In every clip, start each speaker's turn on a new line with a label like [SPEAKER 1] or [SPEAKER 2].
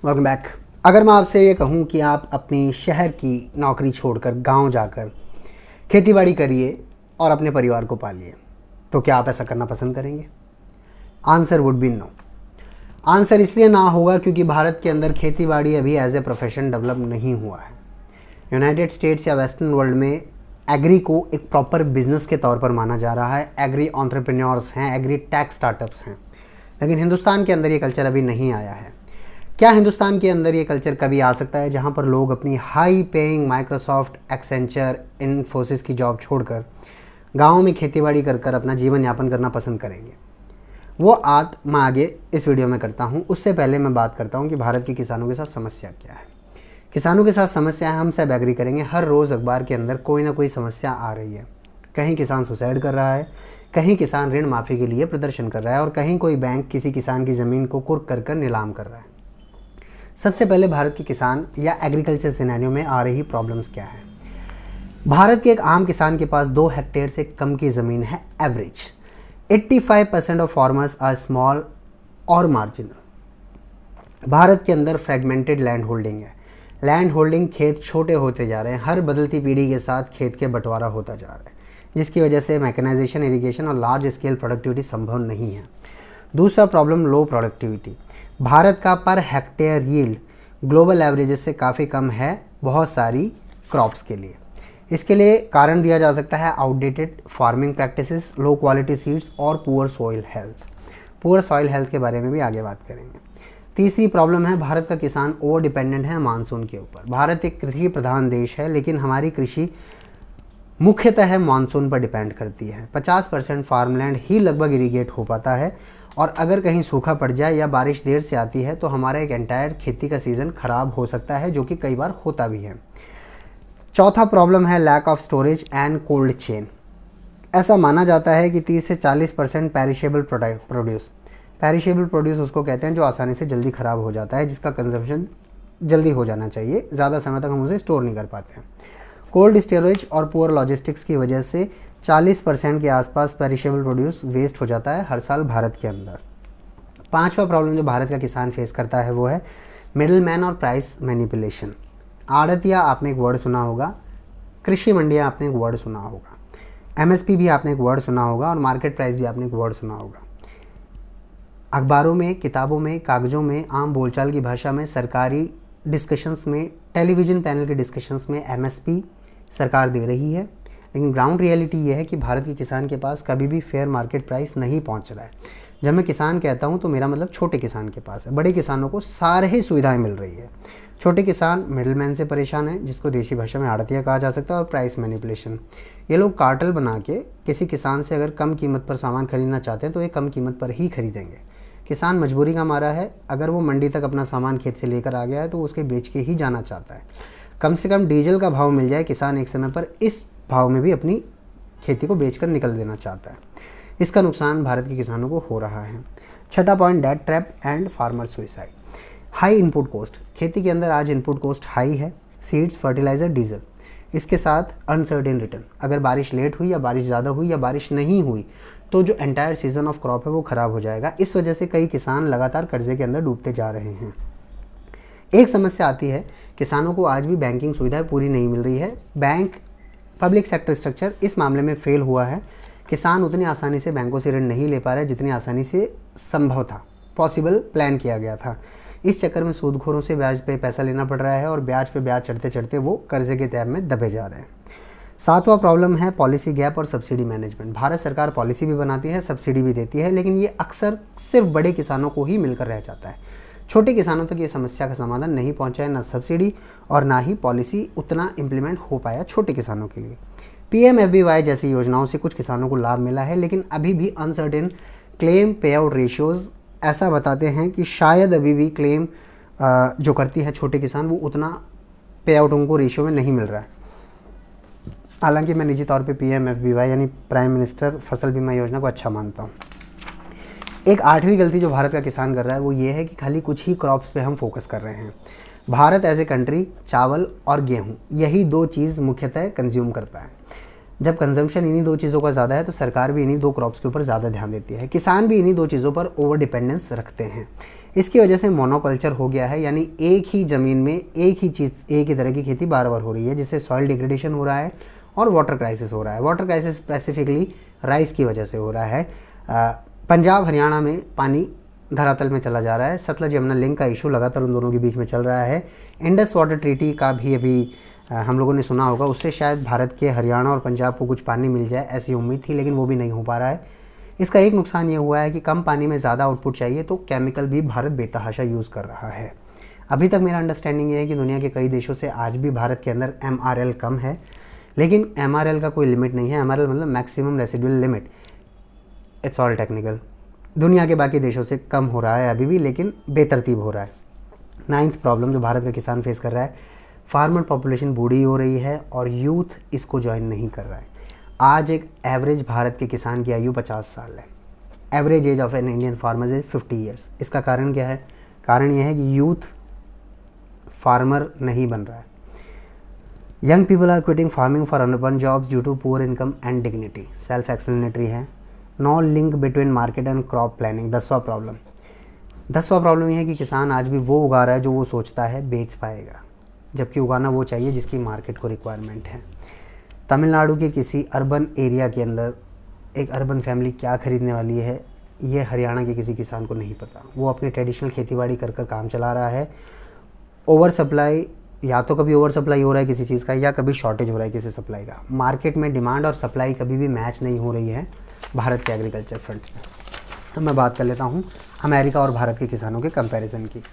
[SPEAKER 1] Welcome back. अगर मैं आपसे ये कहूँ कि आप अपनी शहर की नौकरी छोड़कर गांव जाकर खेतीबाड़ी करिए और अपने परिवार को पालिए, तो क्या आप ऐसा करना पसंद करेंगे? Answer would be no. Answer इसलिए ना होगा क्योंकि भारत के अंदर खेतीबाड़ी अभी एज ए प्रोफेशन डेवलप नहीं हुआ है। यूनाइटेड स्टेट्स या वेस्टर्न वर्ल्ड में एग्री को एक प्रॉपर बिजनेस के तौर पर माना जा रहा है। एग्री एंटरप्रेन्योर्स हैं, एग्री टेक स्टार्टअप्स हैं, लेकिन हिंदुस्तान के अंदर ये कल्चर अभी नहीं आया है। क्या हिंदुस्तान के अंदर ये कल्चर कभी आ सकता है जहाँ पर लोग अपनी high paying Microsoft, Accenture, Infosys की जॉब छोड़कर गाँव में खेतीबाड़ी कर अपना जीवन यापन करना पसंद करेंगे? वो बात मैं आगे इस वीडियो में करता हूँ। उससे पहले मैं बात करता हूँ कि भारत के किसानों के साथ समस्या क्या है। किसानों के साथ समस्या है, हम सब एग्री करेंगे। हर रोज़ अखबार के अंदर कोई ना कोई समस्या आ रही है। कहीं किसान सुसाइड कर रहा है, कहीं किसान ऋण माफ़ी के लिए प्रदर्शन कर रहा है, और कहीं कोई बैंक किसी किसान की ज़मीन को कुर्क कर नीलाम कर रहा है। सबसे पहले भारत के किसान या एग्रीकल्चर सिनेरियो में आ रही प्रॉब्लम्स क्या है? भारत के एक आम किसान के पास 2 हेक्टेयर से कम की ज़मीन है average. 85% of farmers are small और मार्जिनल। भारत के अंदर फ्रेगमेंटेड लैंड होल्डिंग है। लैंड होल्डिंग, खेत छोटे होते जा रहे हैं। हर बदलती पीढ़ी के साथ खेत के बंटवारा होता जा रहा है, जिसकी वजह से मैकेनाइजेशन, इरिगेशन और लार्ज स्केल प्रोडक्टिविटी संभव नहीं है। दूसरा प्रॉब्लम, लो प्रोडक्टिविटी। भारत का per hectare yield global averages से काफ़ी कम है बहुत सारी क्रॉप्स के लिए। इसके लिए कारण दिया जा सकता है outdated farming practices, low quality seeds और poor soil health. Poor soil health के बारे में भी आगे बात करेंगे। तीसरी प्रॉब्लम है, भारत का किसान ओवर डिपेंडेंट है मानसून के ऊपर। भारत एक कृषि प्रधान देश है, लेकिन हमारी कृषि मुख्यतः मानसून पर डिपेंड करती है। 50% फार्मलैंड ही लगभग इरीगेट हो पाता है, और अगर कहीं सूखा पड़ जाए या बारिश देर से आती है तो हमारा एक एंटायर खेती का सीज़न ख़राब हो सकता है, जो कि कई बार होता भी है। चौथा प्रॉब्लम है lack of storage and cold chain. ऐसा माना जाता है कि 30 से 40% पेरिशेबल प्रोड्यूस। पेरिशेबल प्रोड्यूस उसको कहते हैं जो आसानी से जल्दी ख़राब हो जाता है, जिसका कंजम्पशन जल्दी हो जाना चाहिए, ज़्यादा समय तक हम उसे स्टोर नहीं कर पाते हैं। कोल्ड स्टोरेज और पुअर लॉजिस्टिक्स की वजह से 40% के आसपास पेरिशेबल प्रोड्यूस वेस्ट हो जाता है हर साल भारत के अंदर। पांचवा प्रॉब्लम जो भारत का किसान फेस करता है वो है मिडिल मैन और प्राइस मैनिपुलेशन। आड़तिया आपने एक वर्ड सुना होगा, कृषि मंडियाँ आपने एक वर्ड सुना होगा, एमएसपी भी आपने एक वर्ड सुना होगा, और मार्केट प्राइस भी आपने एक वर्ड सुना होगा। अखबारों में, किताबों में, कागज़ों में, आम बोलचाल की भाषा में, सरकारी डिस्कशंस में, टेलीविज़न पैनल के डिस्कशंस में एमएसपी सरकार दे रही है, लेकिन ग्राउंड रियलिटी ये है कि भारत के किसान के पास कभी भी फेयर मार्केट प्राइस नहीं पहुंच रहा है। जब मैं किसान कहता हूं तो मेरा मतलब छोटे किसान के पास है। बड़े किसानों को सारे ही सुविधाएं मिल रही है। छोटे किसान मिडिलमैन से परेशान है, जिसको देशी भाषा में आड़तिया कहा जा सकता है, और प्राइस मैनिपुलेशन। ये लोग कार्टेल बना के किसी किसान से अगर कम कीमत पर सामान खरीदना चाहते हैं तो ये कम कीमत पर ही खरीदेंगे। किसान मजबूरी का मारा है, अगर वो मंडी तक अपना सामान खेत से लेकर आ गया है तो वो उसके बेच के ही जाना चाहता है। कम से कम डीजल का भाव मिल जाए, किसान एक समय पर इस भाव में भी अपनी खेती को बेचकर निकल देना चाहता है। इसका नुकसान भारत के किसानों को हो रहा है। छठा point, debt trap and farmer suicide. High input cost. खेती के अंदर आज इनपुट कॉस्ट हाई है, सीड्स, फर्टिलाइज़र, डीजल। इसके साथ अनसर्टेन रिटर्न। अगर बारिश लेट हुई या बारिश ज़्यादा हुई या बारिश नहीं हुई तो जो एंटायर सीजन ऑफ क्रॉप है वो ख़राब हो जाएगा। इस वजह से कई किसान लगातार कर्जे के अंदर डूबते जा रहे हैं। एक समस्या आती है, किसानों को आज भी बैंकिंग सुविधाएं पूरी नहीं मिल रही है। बैंक, पब्लिक सेक्टर स्ट्रक्चर इस मामले में फेल हुआ है। किसान उतनी आसानी से बैंकों से ऋण नहीं ले पा रहे जितनी आसानी से संभव था, पॉसिबल, प्लान किया गया था। इस चक्कर में सूदखोरों से ब्याज पे पैसा लेना पड़ रहा है, और ब्याज पे ब्याज चढ़ते चढ़ते वो कर्जे के टैब में दबे जा रहे हैं। सातवां प्रॉब्लम है पॉलिसी गैप और सब्सिडी मैनेजमेंट। भारत सरकार पॉलिसी भी बनाती है, सब्सिडी भी देती है, लेकिन ये अक्सर सिर्फ बड़े किसानों को ही मिलकर रह जाता है। छोटे किसानों तक ये समस्या का समाधान नहीं पहुंचा है, ना सब्सिडी और ना ही पॉलिसी उतना इम्प्लीमेंट हो पाया छोटे किसानों के लिए। पीएमएफबीवाई जैसी योजनाओं से कुछ किसानों को लाभ मिला है, लेकिन अभी भी अनसर्टेन क्लेम पे आउट रेशियोज़ ऐसा बताते हैं कि शायद अभी भी क्लेम जो करती है छोटे किसान वो उतना पे आउट उनको रेशियो में नहीं मिल रहा है। हालांकि मैं निजी तौर पे पीएमएफबीवाई यानी प्राइम मिनिस्टर फसल बीमा योजना को अच्छा मानता हूँ। एक 8वीं गलती जो भारत का किसान कर रहा है वो ये है कि खाली कुछ ही क्रॉप्स पे हम फोकस कर रहे हैं। भारत एज ए कंट्री चावल और गेहूँ, यही 2 चीज़ मुख्यतः कंज्यूम करता है। जब कंजम्पशन इन्हीं 2 चीज़ों का ज़्यादा है तो सरकार भी इन्हीं 2 क्रॉप्स के ऊपर ज़्यादा ध्यान देती है। किसान भी इन्हीं 2 चीज़ों पर ओवर डिपेंडेंस रखते हैं। इसकी वजह से मोनोकल्चर हो गया है, यानी एक ही ज़मीन में एक ही चीज़, एक ही तरह की खेती बार बार हो रही है, जिससे सॉइल डिग्रेडेशन हो रहा है और वाटर क्राइसिस हो रहा है। वाटर क्राइसिस स्पेसिफिकली राइस की वजह से हो रहा है। पंजाब हरियाणा में पानी धरातल में चला जा रहा है। सतलज यमुना लिंक का इशू लगातार उन दोनों के बीच में चल रहा है। इंडस वाटर ट्रीटी का भी अभी हम लोगों ने सुना होगा, उससे शायद भारत के हरियाणा और पंजाब को कुछ पानी मिल जाए, ऐसी उम्मीद थी, लेकिन वो भी नहीं हो पा रहा है। इसका एक नुकसान ये हुआ है कि कम पानी में ज़्यादा आउटपुट चाहिए, तो केमिकल भी भारत बेतहाशा यूज़ कर रहा है। अभी तक मेरा अंडरस्टैंडिंग ये है कि दुनिया के कई देशों से आज भी भारत के अंदर MRL कम है, लेकिन MRL का कोई लिमिट नहीं है। MRL मतलब maximum residual limit, it's all technical. दुनिया के बाकी देशों से कम हो रहा है अभी भी, लेकिन बेतरतीब हो रहा है। 9th प्रॉब्लम जो भारत का किसान फेस कर रहा है, फार्मर पॉपुलेशन बूढ़ी हो रही है और यूथ इसको ज्वाइन नहीं कर रहा है। आज एक एवरेज भारत के किसान की आयु 50 साल है। Average age of an Indian farmer is 50 years. इसका कारण क्या है? कारण यह है कि यूथ फार्मर नहीं बन रहा है। Young people are quitting farming for urban jobs due to poor income and dignity. Self explanatory है। No link between market and crop planning. 10वां प्रॉब्लम यह है कि किसान आज भी वो उगा रहा है जो वो सोचता है बेच पाएगा, जबकि उगाना वो चाहिए जिसकी मार्केट को रिक्वायरमेंट है। तमिलनाडु के किसी अर्बन एरिया के अंदर एक अर्बन फैमिली क्या खरीदने वाली है, ये हरियाणा के किसी किसान को नहीं पता। वो अपने ट्रेडिशनल खेतीबाड़ी कर कर काम चला रहा है। ओवर सप्लाई, या तो कभी ओवर सप्लाई हो रहा है किसी चीज़ का, या कभी शॉर्टेज हो रहा है किसी सप्लाई का। मार्केट में डिमांड और सप्लाई कभी भी मैच नहीं हो रही है भारत के एग्रीकल्चर फ्रंट में। अब मैं बात कर लेता हूँ अमेरिका और भारत के किसानों के कंपैरिजन की।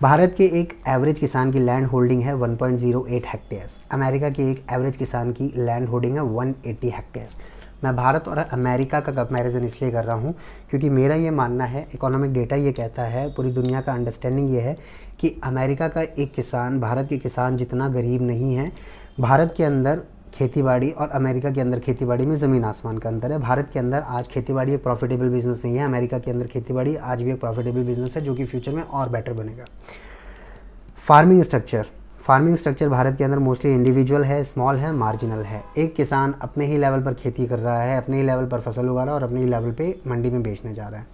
[SPEAKER 1] भारत के एक एवरेज किसान की लैंड होल्डिंग है 1.08 हेक्टेयर्स। अमेरिका के एक एवरेज किसान की लैंड होल्डिंग है 180 हेक्टेयर्स। मैं भारत और अमेरिका का कंपैरिजन इसलिए कर रहा हूँ क्योंकि मेरा ये मानना है, इकोनॉमिक डेटा ये कहता है, पूरी दुनिया का अंडरस्टैंडिंग ये है कि अमेरिका का एक किसान भारत के किसान जितना गरीब नहीं है। भारत के अंदर खेतीबाड़ी और अमेरिका के अंदर खेतीबाड़ी में ज़मीन आसमान का अंतर है। भारत के अंदर आज खेतीबाड़ी एक प्रॉफिटेबल बिजनेस नहीं है। अमेरिका के अंदर खेतीबाड़ी आज भी एक प्रॉफिटेबल बिजनेस है, जो कि फ्यूचर में और बेटर बनेगा। फार्मिंग स्ट्रक्चर भारत के अंदर मोस्टली इंडिविजुअल है, स्मॉल है, मार्जिनल है। एक किसान अपने ही लेवल पर खेती कर रहा है, अपने ही लेवल पर फसल उगा रहा है और अपने ही लेवल पे मंडी में बेचने जा रहा है।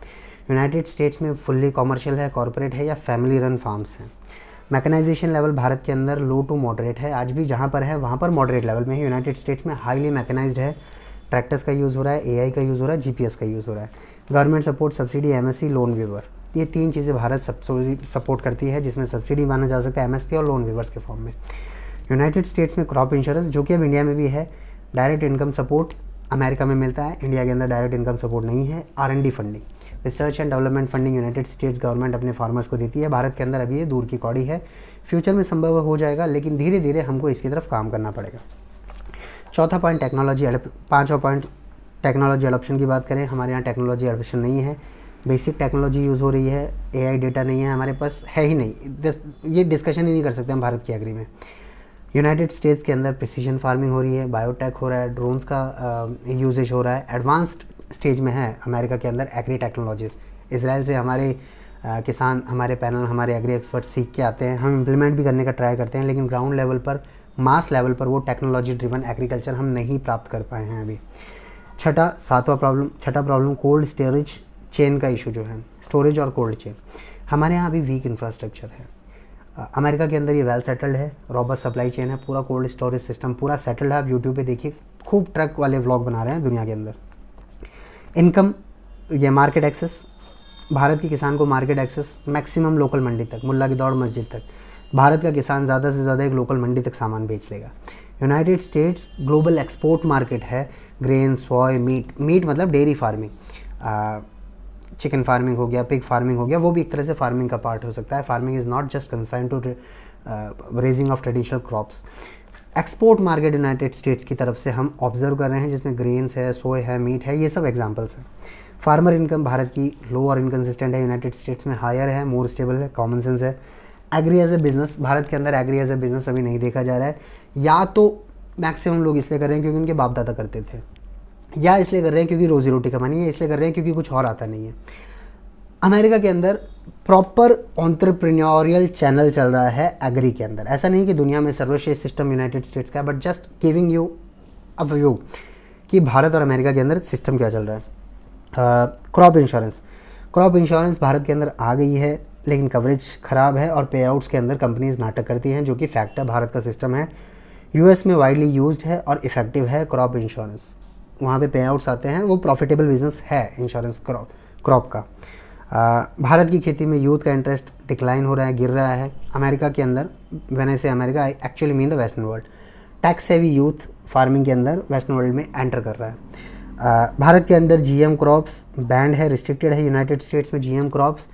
[SPEAKER 1] यूनाइटेड स्टेट्स में फुल्ली कॉमर्शियल है, कॉर्पोरेट है या फैमिली रन फार्म्स हैं। मैकेनाइजेशन लेवल भारत के अंदर लो टू मॉडरेट है, आज भी जहाँ पर है वहाँ पर मॉडरेट लेवल में है। यूनाइटेड स्टेट्स में हाईली मैकेनाइज्ड है, ट्रैक्टर्स का यूज़ हो रहा है, AI का यूज़ हो रहा है, GPS का यूज़ हो रहा है। Government support, subsidy, MSC, loan waiver, ये 3 चीज़ें भारत सपोर्ट करती है, जिसमें सब्सिडी माना जा सकता है MSP और लोन वेवर्स के फॉर्म में। यूनाइटेड स्टेट्स में क्रॉप इंश्योरेंस, जो कि अब इंडिया में भी है। डायरेक्ट इनकम सपोर्ट अमेरिका में मिलता है, इंडिया के अंदर डायरेक्ट इनकम सपोर्ट नहीं है। R&D funding, research and development funding United states government अपने फार्मर्स को देती है। भारत के अंदर अभी ये दूर की कौड़ी है, फ्यूचर में संभव हो जाएगा, लेकिन धीरे धीरे हमको इसकी तरफ काम करना पड़ेगा। चौथा पॉइंट टेक्नोलॉजी। 5वां पॉइंट टेक्नोलॉजी अडॉप्शन की बात करें, हमारे यहाँ टेक्नोलॉजी अडॉप्शन नहीं है। बेसिक टेक्नोलॉजी यूज़ हो रही है, AI डेटा नहीं है हमारे पास, है ही नहीं। ये डिस्कशन ही नहीं कर सकते हम भारत की एग्री में। यूनाइटेड स्टेट्स के अंदर प्रिसीजन फार्मिंग हो रही है, बायोटेक हो रहा है, ड्रोन्स का यूजेज हो रहा है, एडवांस्ड स्टेज में है अमेरिका के अंदर एग्री टेक्नोलॉजीज़। इसराइल से हमारे किसान, हमारे पैनल, हमारे एग्री एक्सपर्ट सीख के आते हैं, हम इम्प्लीमेंट भी करने का ट्राई करते हैं, लेकिन ग्राउंड लेवल पर, मास लेवल पर वो टेक्नोलॉजी ड्रिवन एग्रीकल्चर हम नहीं प्राप्त कर पाए हैं अभी। छठा प्रॉब्लम कोल्ड स्टोरेज चेन का इशू जो है, स्टोरेज और कोल्ड चेन। हमारे यहाँ अभी वीक इंफ्रास्ट्रक्चर है। अमेरिका के अंदर ये वेल सेटल्ड है, रॉबस्ट सप्लाई चेन है, पूरा कोल्ड स्टोरेज सिस्टम पूरा सेटल्ड है। आप यूट्यूब पे देखिए, खूब ट्रक वाले व्लॉग बना रहे हैं दुनिया के अंदर। इनकम, ये मार्केट एक्सेस, भारत के किसान को मार्केट एक्सेस मैक्सिमम लोकल मंडी तक, मुल्ला की दौड़ मस्जिद तक। भारत का किसान ज़्यादा से ज़्यादा एक लोकल मंडी तक सामान बेच लेगा। United states global export market है, ग्रेन, सोय, मीट मतलब डेयरी फार्मिंग, चिकन फार्मिंग हो गया, पिग फार्मिंग हो गया, वो भी एक तरह से फार्मिंग का पार्ट हो सकता है। Farming is not just confined to raising of traditional crops. Export market United States की तरफ से हम ऑब्जर्व कर रहे हैं, जिसमें ग्रेन्स है, सोय है, मीट है, ये सब एग्जांपल्स हैं। फार्मर इनकम भारत की लो और इनकन्सिस्टेंट है, यूनाइटेड स्टेट्स में हायर है, मोर स्टेबल है, कॉमन सेंस है। Agri as a business, Bharat के अंदर एग्री एज ए बिजनेस अभी नहीं देखा जा रहा है, या तो मैक्सिमम लोग इसलिए कर रहे हैं क्योंकि उनके बाप दादा करते थे, या इसलिए कर रहे हैं क्योंकि रोजी रोटी कमानी है, इसलिए कर रहे हैं क्योंकि कुछ और आता नहीं है। अमेरिका के अंदर प्रॉपर एंटरप्रेन्योरियल चैनल चल रहा है एग्री के अंदर। ऐसा नहीं कि दुनिया में सर्वश्रेष्ठ सिस्टम यूनाइटेड स्टेट्स का है, but just giving you a view कि भारत और अमेरिका के अंदर सिस्टम क्या चल रहा है। क्रॉप इंश्योरेंस भारत के अंदर आ गई है, लेकिन कवरेज ख़राब है और पे आउट्स के अंदर कंपनीज नाटक करती हैं, जो कि फैक्ट है। भारत का सिस्टम है, यूएस में वाइडली यूज्ड है और इफ़ेक्टिव है क्रॉप इंश्योरेंस। वहाँ पे पे आउट्स आते हैं, वो प्रॉफिटेबल बिजनेस है इंश्योरेंस क्रॉप का। भारत की खेती में यूथ का इंटरेस्ट डिक्लाइन हो रहा है, गिर रहा है। अमेरिका के अंदर, व्हेन आई से America I actually mean the western world, tax सेवी यूथ फार्मिंग के अंदर वेस्टर्न वर्ल्ड में एंटर कर रहा है। भारत के अंदर जीएम क्रॉप्स बैंड है, रिस्ट्रिक्टेड है। यूनाइटेड स्टेट्स में जीएम क्रॉप्स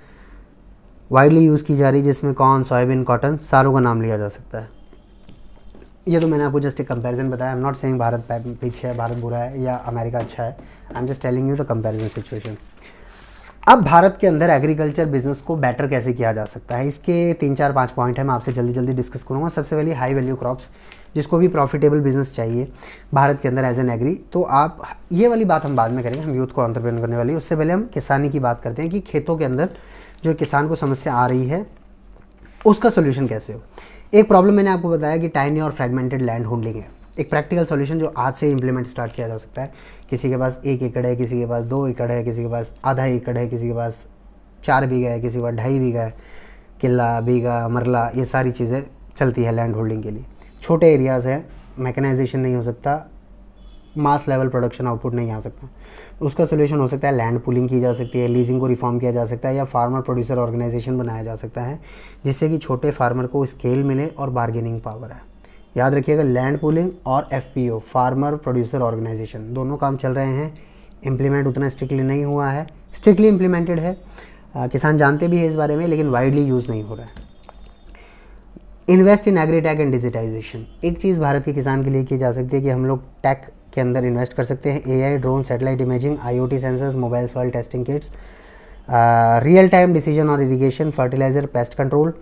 [SPEAKER 1] वाइडली यूज़ की जा रही है, जिसमें कॉर्न, सोयाबीन, कॉटन सारों का नाम लिया जा सकता है। ये तो मैंने आपको जस्ट एक कंपैरिजन बताया। I am not saying Bharat पीछे है, भारत बुरा है या अमेरिका अच्छा है। I am just telling you the comparison situation. अब भारत के अंदर एग्रीकल्चर बिजनेस को बेटर कैसे किया जा सकता है, इसके 3-4-5 पॉइंट है, मैं आपसे जल्दी जल्दी डिस्कस करूँगा। सबसे पहले हाई वैल्यू क्रॉप्स, जिसको भी प्रॉफिटेबल बिजनेस चाहिए भारत के अंदर एज एन एग्री, तो आप ये वाली बात हम बाद में करेंगे, हम यूथ को एंटरप्रेन्योर करने वाली। उससे पहले हम किसानी की बात करते हैं कि खेतों के अंदर जो किसान को समस्या आ रही है उसका सोल्यूशन कैसे हो। एक प्रॉब्लम मैंने आपको बताया कि टाइनी और फ्रैगमेंटेड लैंड होल्डिंग है। एक प्रैक्टिकल सॉल्यूशन जो आज से इम्प्लीमेंट स्टार्ट किया जा सकता है। किसी के पास 1 एकड़ है, किसी के पास 2 एकड़ है, किसी के पास आधा एकड़ है, किसी के पास 4 बीघा है, किसी के पास 2.5 बीघा है, किला, बीघा, मरला, ये सारी चीज़ें चलती है लैंड होल्डिंग के लिए। छोटे एरियाज़ हैं, मैकेनाइजेशन नहीं हो सकता, मास लेवल प्रोडक्शन आउटपुट नहीं आ सकता। उसका सोल्यूशन हो सकता है लैंड पूलिंग की जा सकती है, लीजिंग को रिफॉर्म किया जा सकता है, या फार्मर प्रोड्यूसर ऑर्गेनाइजेशन बनाया जा सकता है, जिससे कि छोटे फार्मर को स्केल मिले और बार्गेनिंग पावर है। याद रखिएगा, लैंड पूलिंग और एफपीओ, फार्मर प्रोड्यूसर ऑर्गेनाइजेशन, दोनों काम चल रहे हैं। इम्प्लीमेंट उतना स्ट्रिक्टली नहीं हुआ है, स्ट्रिक्टली इम्प्लीमेंटेड है, किसान जानते भी है इस बारे में, लेकिन वाइडली यूज़ नहीं हो रहा है। Invest in agritech and digitisation, एक चीज़ भारत के किसान के लिए की जा सकती है कि हम लोग टेक के अंदर इन्वेस्ट कर सकते हैं। AI, drone, satellite imaging, IoT sensors, mobile soil testing kits, real time decision और irrigation, fertiliser, pest control.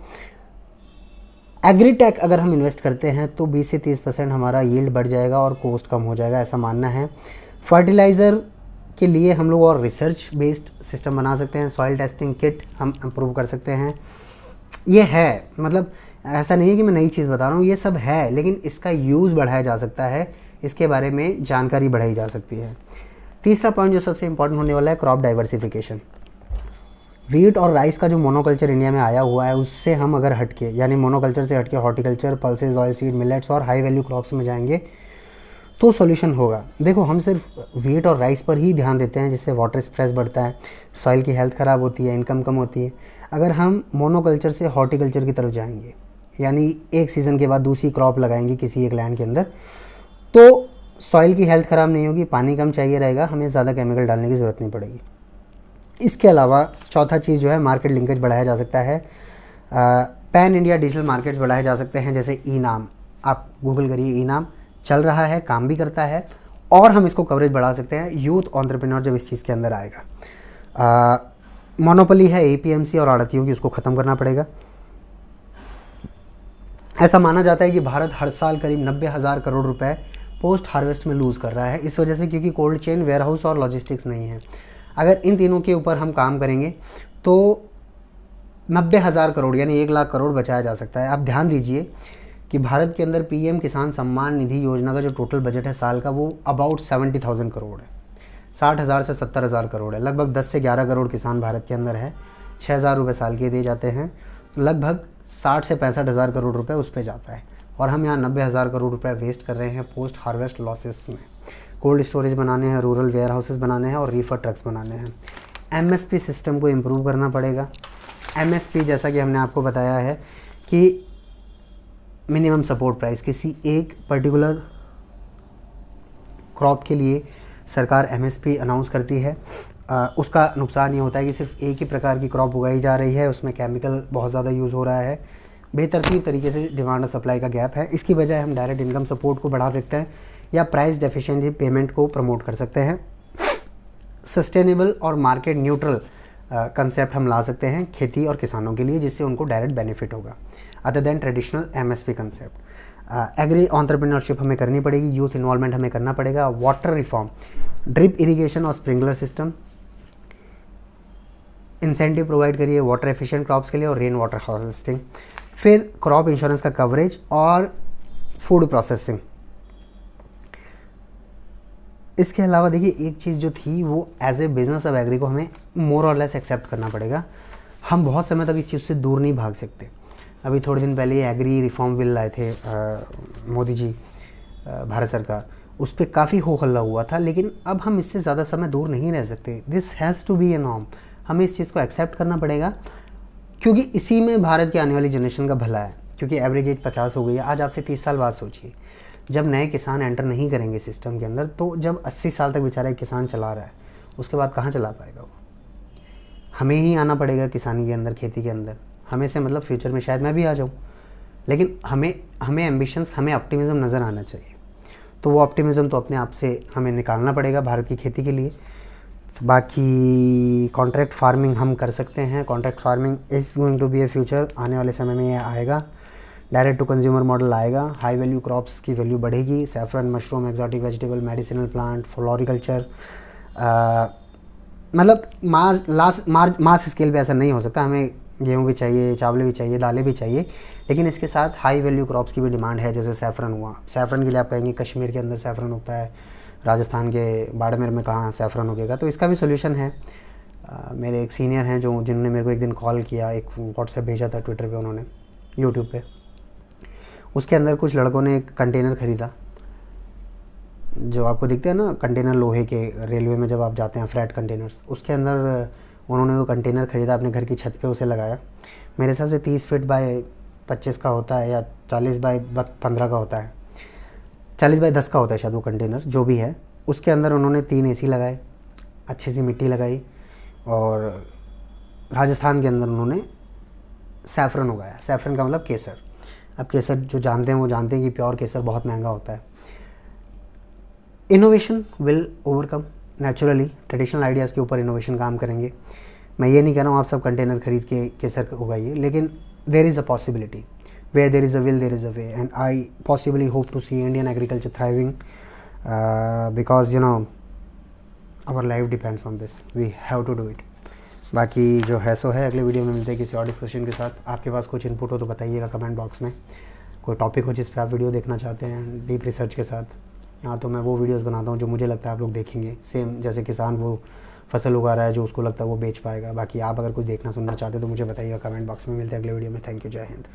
[SPEAKER 1] Agritech अगर हम इन्वेस्ट करते हैं तो 20 से 30% हमारा यील्ड बढ़ जाएगा और कॉस्ट कम हो जाएगा, ऐसा मानना है। फर्टिलाइज़र के लिए हम लोग और रिसर्च बेस्ड सिस्टम बना सकते हैं। सॉइल टेस्टिंग किट हम इम्प्रूव कर सकते हैं। ये है, मतलब ऐसा नहीं है कि मैं नई चीज़ बता रहा हूँ, ये सब है, लेकिन इसका यूज़ बढ़ाया जा सकता है, इसके बारे में जानकारी बढ़ाई जा सकती है। तीसरा पॉइंट जो सबसे इंपॉर्टेंट होने वाला है, क्रॉप डाइवर्सिफिकेशन। वीट और राइस का जो मोनोकल्चर इंडिया में आया हुआ है, उससे हम अगर हटके, यानी मोनोकल्चर से हटके horticulture, pulses, oil seed, millets और हाई वैल्यू क्रॉप्स में जाएंगे तो सॉल्यूशन होगा। देखो, हम सिर्फ वीट और राइस पर ही ध्यान देते हैं, जिससे वाटर स्ट्रेस बढ़ता है, सॉइल की हेल्थ ख़राब होती है, इनकम कम होती है। अगर हम मोनोकल्चर से हॉर्टिकल्चर की तरफ जाएंगे, यानी एक सीज़न के बाद दूसरी क्रॉप लगाएंगे किसी एक लैंड के अंदर, तो सॉइल की हेल्थ ख़राब नहीं होगी, पानी कम चाहिए रहेगा, हमें ज़्यादा केमिकल डालने की ज़रूरत नहीं पड़ेगी। इसके अलावा चौथा चीज़ जो है, मार्केट लिंकेज बढ़ाया जा सकता है। पैन इंडिया डिजिटल मार्केट्स बढ़ाए जा सकते हैं, जैसे ई नाम, आप गूगल करिए, ई नाम चल रहा है, काम भी करता है, और हम इसको कवरेज बढ़ा सकते हैं। यूथ एंटरप्रेन्योर जब इस चीज़ के अंदर आएगा। मोनोपोली है एपीएमसी और आड़तियों की, उसको ख़त्म करना पड़ेगा। ऐसा माना जाता है कि भारत हर साल करीब 90,000 करोड़ रुपए पोस्ट हार्वेस्ट में लूज़ कर रहा है, इस वजह से क्योंकि कोल्ड चेन, वेयरहाउस और लॉजिस्टिक्स नहीं है। अगर इन तीनों के ऊपर हम काम करेंगे तो 90,000 करोड़ यानी 1 लाख करोड़ बचाया जा सकता है। आप ध्यान दीजिए कि भारत के अंदर पीएम किसान सम्मान निधि योजना का जो टोटल बजट है साल का, वो अबाउट 70,000 करोड़ है, 60,000 से 70,000 करोड़ है। लगभग 10 से 11 करोड़ किसान भारत के अंदर है, 6,000 रुपये साल के दिए जाते हैं, लगभग 60 से 65,000 करोड़ रुपए उस पर जाता है, और हम यहाँ 90,000 करोड़ रुपए वेस्ट कर रहे हैं पोस्ट हार्वेस्ट लॉसेस में। कोल्ड स्टोरेज बनाने हैं, रूरल वेयर हाउसेस बनाने हैं और रीफर ट्रक्स बनाने हैं। एमएसपी सिस्टम को इम्प्रूव करना पड़ेगा। एमएसपी, जैसा कि हमने आपको बताया है कि मिनिमम सपोर्ट प्राइस, किसी एक पर्टिकुलर क्रॉप के लिए सरकार एमएसपी अनाउंस करती है। उसका नुकसान ये होता है कि सिर्फ एक ही प्रकार की क्रॉप उगाई जा रही है, उसमें केमिकल बहुत ज़्यादा यूज़ हो रहा है, बेतरतीब तरीके से डिमांड और सप्लाई का गैप है। इसकी बजाय हम डायरेक्ट इनकम सपोर्ट को बढ़ा सकते हैं या प्राइस डेफिशिएंसी पेमेंट को प्रमोट कर सकते हैं। सस्टेनेबल और मार्केट न्यूट्रल कंसेप्ट हम ला सकते हैं खेती और किसानों के लिए, जिससे उनको डायरेक्ट बेनिफिट होगा other than traditional MSP concept. Agri entrepreneurship हमें करनी पड़ेगी, यूथ इन्वॉल्वमेंट हमें करना पड़ेगा, वाटर रिफॉर्म, ड्रिप इरिगेशन और स्प्रिंकलर सिस्टम, इंसेंटिव प्रोवाइड करिए वाटर एफिशिएंट क्रॉप्स के लिए और रेन वाटर हार्वेस्टिंग। फिर क्रॉप इंश्योरेंस का कवरेज और फूड प्रोसेसिंग। इसके अलावा देखिए, एक चीज़ जो थी वो as a business of agri को हमें मोर और लेस एक्सेप्ट करना पड़ेगा। हम बहुत समय तक इस चीज़ से दूर नहीं भाग सकते। अभी थोड़े दिन पहले एग्री रिफॉर्म बिल लाए थे मोदी जी, भारत सरकार, उस पर काफ़ी हो हल्ला हुआ था, लेकिन अब हम इससे ज़्यादा समय दूर नहीं रह सकते। This has to be a norm. हमें इस चीज़ को एक्सेप्ट करना पड़ेगा, क्योंकि इसी में भारत की आने वाली जनरेशन का भला है। क्योंकि एवरेज एज 50 हो गई है। आज आपसे 30 साल बाद सोचिए, जब नए किसान एंटर नहीं करेंगे सिस्टम के अंदर, तो जब 80 साल तक बेचारा एक किसान चला रहा है, उसके बाद कहाँ चला पाएगा वो? हमें ही आना पड़ेगा किसानी के अंदर, खेती के अंदर। हमें से मतलब फ्यूचर में शायद मैं भी आ जाऊँ, लेकिन हमें एम्बिशंस, हमें ऑप्टिमिज्म नज़र आना चाहिए। तो वो ऑप्टिमिज्म तो अपने आप से हमें निकालना पड़ेगा भारत की खेती के लिए। तो बाकी कॉन्ट्रैक्ट फार्मिंग हम कर सकते हैं। Contract farming is going to be a future. आने वाले समय में ये आएगा। डायरेक्ट टू कंज्यूमर मॉडल आएगा। हाई वैल्यू क्रॉप्स की वैल्यू बढ़ेगी। Saffron, mushroom, exotic vegetable, medicinal plant, floriculture. मतलब मास स्केल पे ऐसा नहीं हो सकता। हमें गेहूँ भी चाहिए, चावल भी चाहिए, दालें भी चाहिए, लेकिन इसके साथ हाई वैल्यू क्रॉप्स की भी डिमांड है। जैसे सैफरन हुआ, सैफरन के लिए आप कहेंगे कश्मीर के अंदर सैफरन होता है, राजस्थान के बाड़मेर में कहाँ सैफरन उगेगा? तो इसका भी सोल्यूशन है। मेरे एक सीनियर हैं जिन्होंने मेरे को एक दिन कॉल किया, एक व्हाट्सएप भेजा था ट्विटर पे उन्होंने, यूट्यूब पे। उसके अंदर कुछ लड़कों ने एक कंटेनर ख़रीदा, जो आपको दिखते हैं ना कंटेनर लोहे के, रेलवे में जब आप जाते हैं फ्रैट कंटेनर्स, उसके अंदर उन्होंने वो कंटेनर ख़रीदा, अपने घर की छत पे उसे लगाया। मेरे हिसाब से 30 फीट बाय 25 का होता है, या 40 बाय 15 का होता है, 40 बाय 10 का होता है शायद वो कंटेनर, जो भी है। उसके अंदर उन्होंने 3 AC लगाए, अच्छी सी मिट्टी लगाई, और राजस्थान के अंदर उन्होंने सैफरन उगाया। सैफरन का मतलब केसर। अब केसर जो जानते हैं वो जानते हैं कि प्योर केसर बहुत महंगा होता है। Innovation will overcome naturally. Traditional ideas के ऊपर इनोवेशन काम करेंगे। मैं ये नहीं कह रहा हूँ आप सब कंटेनर खरीद के केसर उगाइए, लेकिन there is a possibility. Where there is a will, there is a way, and I possibly hope to see Indian agriculture thriving, because our life depends on this. We have to do it. बाकी जो है सो है, अगले video में मिलते हैं किसी और डिस्कशन के साथ। आपके पास कुछ इनपुट हो तो बताइएगा कमेंट बॉक्स में। कोई टॉपिक हो जिस पे आप वीडियो देखना चाहते हैं डीप रिसर्च के साथ, यहाँ तो मैं वो वीडियोस बनाता हूँ जो मुझे लगता है आप लोग देखेंगे। सेम जैसे किसान वो फसल उगा रहा है, जो उसको लगता है वो बेच पाएगा। बाकी आप अगर कुछ देखना सुनना चाहते हैं तो मुझे बताइएगा कमेंट बॉक्स में। मिलते हैं अगले वीडियो में। थैंक यू, जय हिंद।